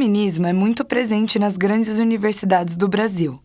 feminismo é muito presente nas grandes universidades do Brasil.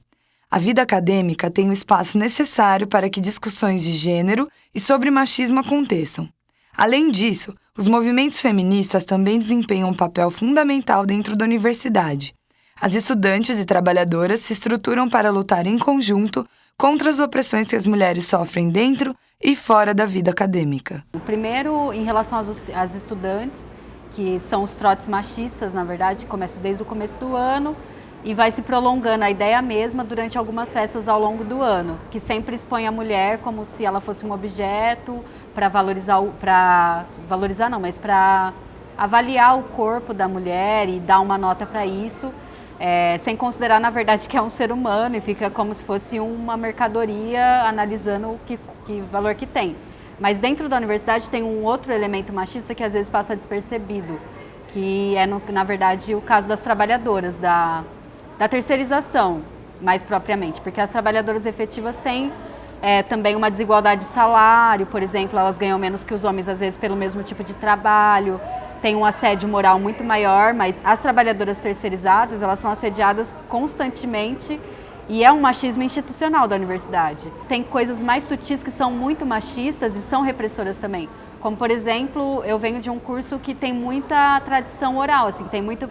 A vida acadêmica tem o espaço necessário para que discussões de gênero e sobre machismo aconteçam. Além disso, os movimentos feministas também desempenham um papel fundamental dentro da universidade. As estudantes e trabalhadoras se estruturam para lutar em conjunto contra as opressões que as mulheres sofrem dentro e fora da vida acadêmica. O primeiro, em relação às estudantes, que são os trotes machistas, na verdade, começa desde o começo do ano e vai se prolongando a ideia mesma durante algumas festas ao longo do ano, que sempre expõe a mulher como se ela fosse um objeto para para avaliar o corpo da mulher e dar uma nota para isso, sem considerar, na verdade, que é um ser humano e fica como se fosse uma mercadoria analisando o que valor que tem. Mas dentro da universidade tem um outro elemento machista que às vezes passa despercebido, que é, na verdade, o caso das trabalhadoras, da terceirização, mais propriamente, porque as trabalhadoras efetivas têm também uma desigualdade de salário, por exemplo, elas ganham menos que os homens, às vezes, pelo mesmo tipo de trabalho, tem um assédio moral muito maior, mas as trabalhadoras terceirizadas, elas são assediadas constantemente. E é um machismo institucional da universidade. Tem coisas mais sutis que são muito machistas e são repressoras também. Como, por exemplo, eu venho de um curso que tem muita tradição oral, assim, tem muito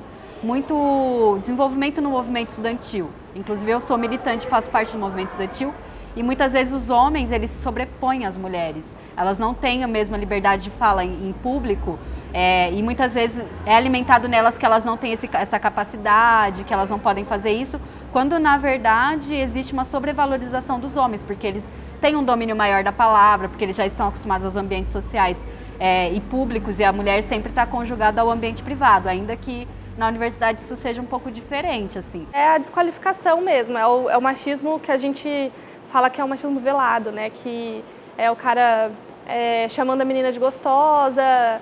desenvolvimento no movimento estudantil. Inclusive, eu sou militante, faço parte do movimento estudantil, e muitas vezes os homens, eles se sobrepõem às mulheres. Elas não têm a mesma liberdade de fala em público, e muitas vezes é alimentado nelas que elas não têm essa capacidade, que elas não podem fazer isso, quando na verdade existe uma sobrevalorização dos homens, porque eles têm um domínio maior da palavra, porque eles já estão acostumados aos ambientes sociais e públicos, e a mulher sempre está conjugada ao ambiente privado, ainda que na universidade isso seja um pouco diferente, assim. É a desqualificação mesmo, é o machismo que a gente fala que é um machismo velado, né? Que é o cara chamando a menina de gostosa,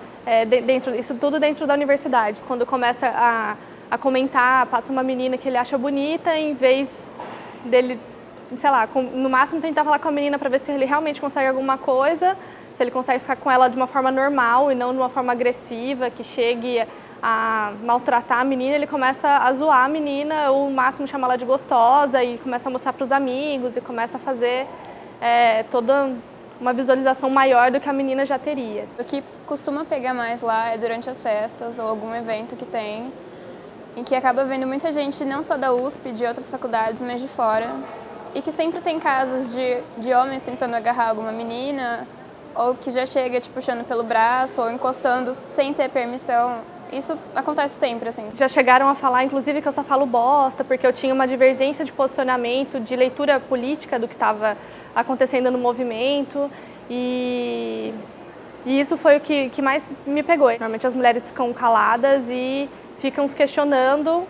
isso tudo dentro da universidade. Quando começa a comentar, passa uma menina que ele acha bonita, em vez dele, sei lá, no máximo tentar falar com a menina para ver se ele realmente consegue alguma coisa, se ele consegue ficar com ela de uma forma normal e não de uma forma agressiva, que chegue a maltratar a menina, ele começa a zoar a menina, ou no máximo chamar ela de gostosa e começa a mostrar para os amigos e começa a fazer toda uma visualização maior do que a menina já teria. O que costuma pegar mais lá é durante as festas ou algum evento que tem, em que acaba vendo muita gente, não só da USP, de outras faculdades, mas de fora, e que sempre tem casos de homens tentando agarrar alguma menina, ou que já chega te puxando pelo braço, ou encostando sem ter permissão. Isso acontece sempre, assim. Já chegaram a falar, inclusive, que eu só falo bosta, porque eu tinha uma divergência de posicionamento, de leitura política do que estava acontecendo no movimento, e isso foi o que mais me pegou. Normalmente as mulheres ficam caladas e ficam se questionando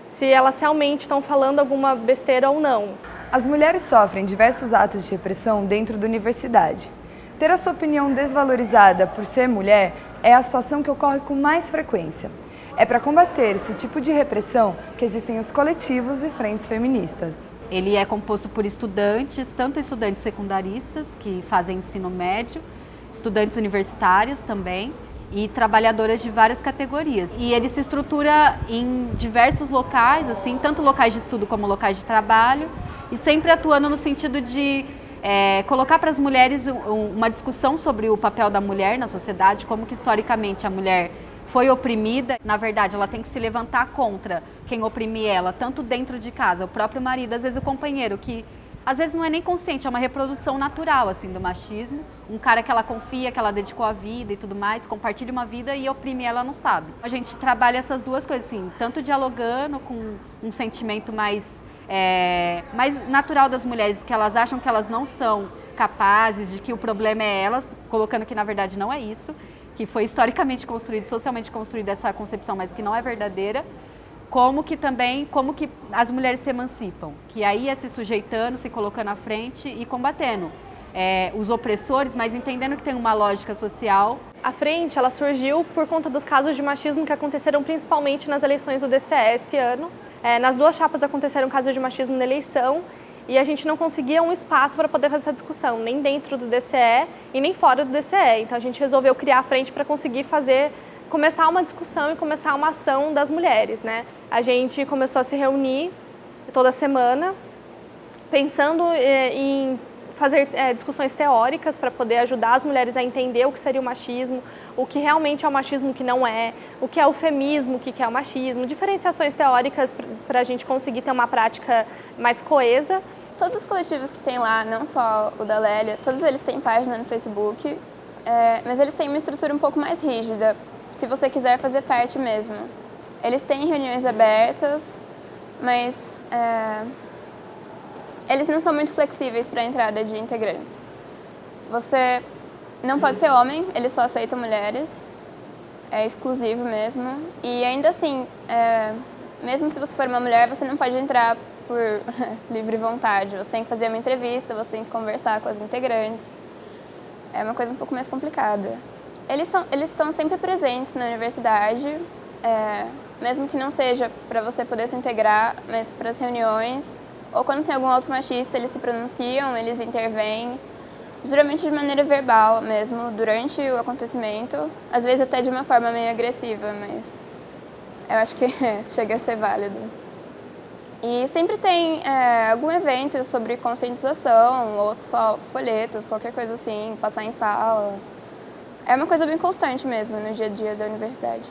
se elas realmente estão falando alguma besteira ou não. As mulheres sofrem diversos atos de repressão dentro da universidade. Ter a sua opinião desvalorizada por ser mulher é a situação que ocorre com mais frequência. É para combater esse tipo de repressão que existem os coletivos e frentes feministas. Ele é composto por estudantes, tanto estudantes secundaristas, que fazem ensino médio, estudantes universitárias também, e trabalhadoras de várias categorias. E ele se estrutura em diversos locais, assim, tanto locais de estudo como locais de trabalho, e sempre atuando no sentido de colocar para as mulheres uma discussão sobre o papel da mulher na sociedade, como que historicamente a mulher foi oprimida. Na verdade, ela tem que se levantar contra quem oprimir ela, tanto dentro de casa, o próprio marido, às vezes o companheiro, que às vezes não é nem consciente, é uma reprodução natural, assim, do machismo. Um cara que ela confia, que ela dedicou a vida e tudo mais, compartilha uma vida e oprime ela não sabe. A gente trabalha essas duas coisas, assim, tanto dialogando com um sentimento mais natural das mulheres, que elas acham que elas não são capazes, de que o problema é elas, colocando que na verdade não é isso, que foi historicamente construído, socialmente construída essa concepção, mas que não é verdadeira, como que as mulheres se emancipam, que aí é se sujeitando, se colocando à frente e combatendo os opressores, mas entendendo que tem uma lógica social. A frente, ela surgiu por conta dos casos de machismo que aconteceram principalmente nas eleições do DCE esse ano. Nas duas chapas aconteceram casos de machismo na eleição e a gente não conseguia um espaço para poder fazer essa discussão, nem dentro do DCE e nem fora do DCE. Então a gente resolveu criar a frente para conseguir fazer começar uma discussão e começar uma ação das mulheres, né? A gente começou a se reunir toda semana, pensando em fazer discussões teóricas para poder ajudar as mulheres a entender o que seria o machismo, o que realmente é o machismo, o que não é, o que é o feminismo, o que é o machismo, diferenciações teóricas para a gente conseguir ter uma prática mais coesa. Todos os coletivos que tem lá, não só o da Lélia, todos eles têm página no Facebook, mas eles têm uma estrutura um pouco mais rígida, se você quiser fazer parte mesmo. Eles têm reuniões abertas, mas eles não são muito flexíveis para a entrada de integrantes. Você não pode ser homem, eles só aceitam mulheres, é exclusivo mesmo. E ainda assim, mesmo se você for uma mulher, você não pode entrar por livre vontade. Você tem que fazer uma entrevista, você tem que conversar com as integrantes. É uma coisa um pouco mais complicada. Eles estão sempre presentes na universidade, mesmo que não seja para você poder se integrar, mas para as reuniões. Ou quando tem algum auto machista, eles se pronunciam, eles intervêm, geralmente de maneira verbal mesmo, durante o acontecimento, às vezes até de uma forma meio agressiva, mas eu acho que chega a ser válido. E sempre tem algum evento sobre conscientização, outros folhetos, qualquer coisa assim, passar em sala. É uma coisa bem constante mesmo no dia a dia da universidade.